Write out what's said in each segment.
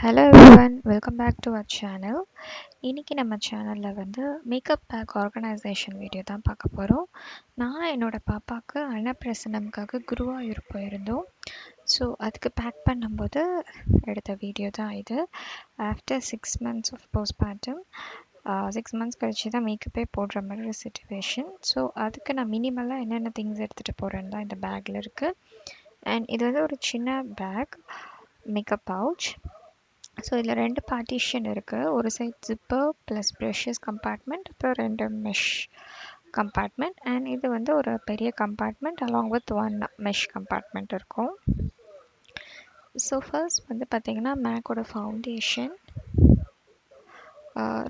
Hello everyone, welcome back to our channel. இன்றைக்கி நம்ம சேனலில் வந்து மேக்கப் பேக் ஆர்கனைசேஷன் வீடியோ தான் பார்க்க போகிறோம். நான் என்னோடய பாப்பாவுக்கு அன்னப்பிரசனம்காக குருவாயூர் போயிருந்தோம். ஸோ அதுக்கு பேக் பண்ணும்போது எடுத்த வீடியோ தான் இது. After 6 months of postmortem 6 months கழிச்சு தான் மேக்கப்பே போடுற மாதிரி ஒரு சுச்சுவேஷன். ஸோ அதுக்கு நான் மினிமலாக என்னென்ன திங்ஸ் எடுத்துகிட்டு போகிறேன்னு தான் இந்த பேக்கில் இருக்குது. அண்ட் இது வந்து ஒரு சின்ன பேக், மேக்கப் பவுச். ஸோ இதில் 2 பார்ட்டிஷன் இருக்குது. ஒரு side zipper plus brushes compartment, அப்புறம் 2 மெஷ் கம்பார்ட்மெண்ட். அண்ட் இது வந்து ஒரு பெரிய compartment along with 1 mesh compartment இருக்கும். ஸோ ஃபர்ஸ்ட் வந்து பார்த்திங்கன்னா மேக்கோட ஃபவுண்டேஷன்.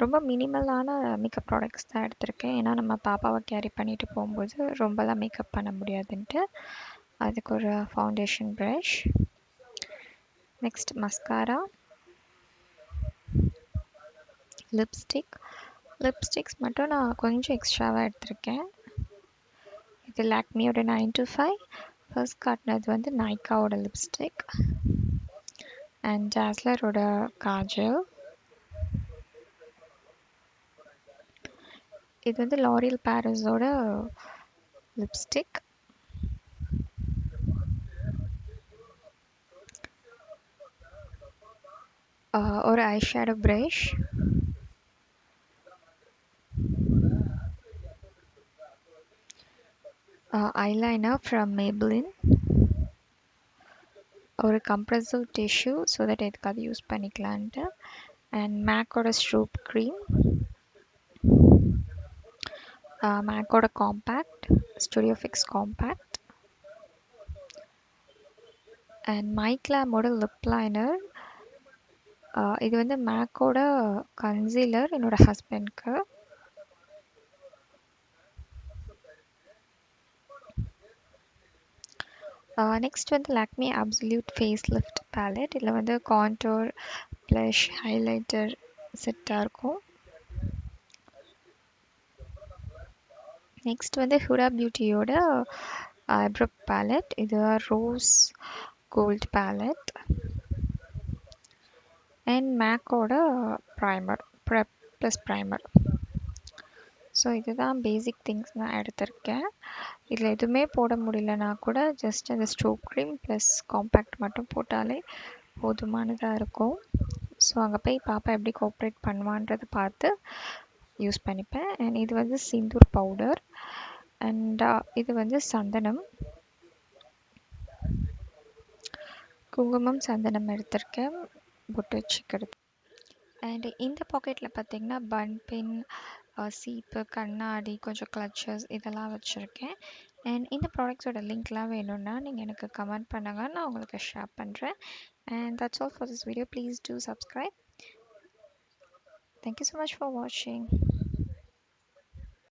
ரொம்ப மினிமலான மேக்கப் ப்ராடக்ட்ஸ் தான் எடுத்திருக்கேன். ஏன்னா நம்ம பாப்பாவை கேரி பண்ணிட்டு போகும்போது ரொம்பலாம் மேக்கப் பண்ண முடியாதுன்ட்டு. அதுக்கு ஒரு foundation brush, next mascara, lipsticks மட்டும் நான் கொஞ்சம் எக்ஸ்ட்ராவாக எடுத்திருக்கேன். இது லாக்மியோட 925. ஃபர்ஸ்ட் காட்டினது வந்து நைக்காவோட லிப்ஸ்டிக் அண்ட் டாஸ்லரோட காஜல். இது வந்து லாரியல் பாரிஸோட லிப்ஸ்டிக். ஒரு eyeshadow brush, eyeliner from Maybelline, ஒரு கம்ப்ரெசிவ் டிஷ்யூ ஸோ தட் எதுக்காவது யூஸ் பண்ணிக்கலான்ட்டு, அண்ட் மேக்கோட ஸ்ட்ரூப் க்ரீம், மேக்கோட compact, studio fix compact, and மைக்லாமோட லிப் லைனர். இது வந்து மேக்கோட கன்சீலர் என்னோடய ஹஸ்பண்ட்க்கு. நெக்ஸ்ட் வந்து Lakme absolute face lift palette. இதில் வந்து கான்டோர் ப்ளஷ் ஹைலைட்டர் செட்டாக இருக்கும். நெக்ஸ்ட் வந்து ஹுடா பியூட்டியோட ஐப்ரோ பேலட். இது ரோஸ் கோல்ட் பேலட். அண்ட் மேக்கோட primer, prep plus primer. So இதுதான் பேசிக் திங்ஸ் நான் எடுத்திருக்கேன். இதில் எதுவுமே போட முடியலனா கூட ஜஸ்ட் அந்த ஸ்ட்ரோக் க்ரீம் ப்ளஸ் காம்பேக்ட் மட்டும் போட்டாலே போதுமானதாக இருக்கும். ஸோ அங்கே போய் பாப்பா எப்படி கோஆப்ரேட் பண்ணுவான்றதை பார்த்து யூஸ் பண்ணிப்பேன். அண்ட் இது வந்து சிந்தூர் பவுடர். அண்ட் இது வந்து சந்தனம், குங்குமம் சந்தனம் எடுத்திருக்கேன் பொட்டு வச்சுக்கிறது. அண்ட் இந்த பாக்கெட்டில் பார்த்திங்கன்னா பன் பின், சீப்பு, கண்ணாடி, கொஞ்சம் கிளச்சஸ் இதெல்லாம் வச்சுருக்கேன். அண்ட் இந்த ப்ராடக்ட்ஸோட லிங்க்லாம் வேணும்னா நீங்கள் எனக்கு கமெண்ட் பண்ணுங்கள், நான் உங்களுக்கு ஷேர் பண்ணுறேன். And that's all for this video. Please do subscribe. Thank you so much for watching.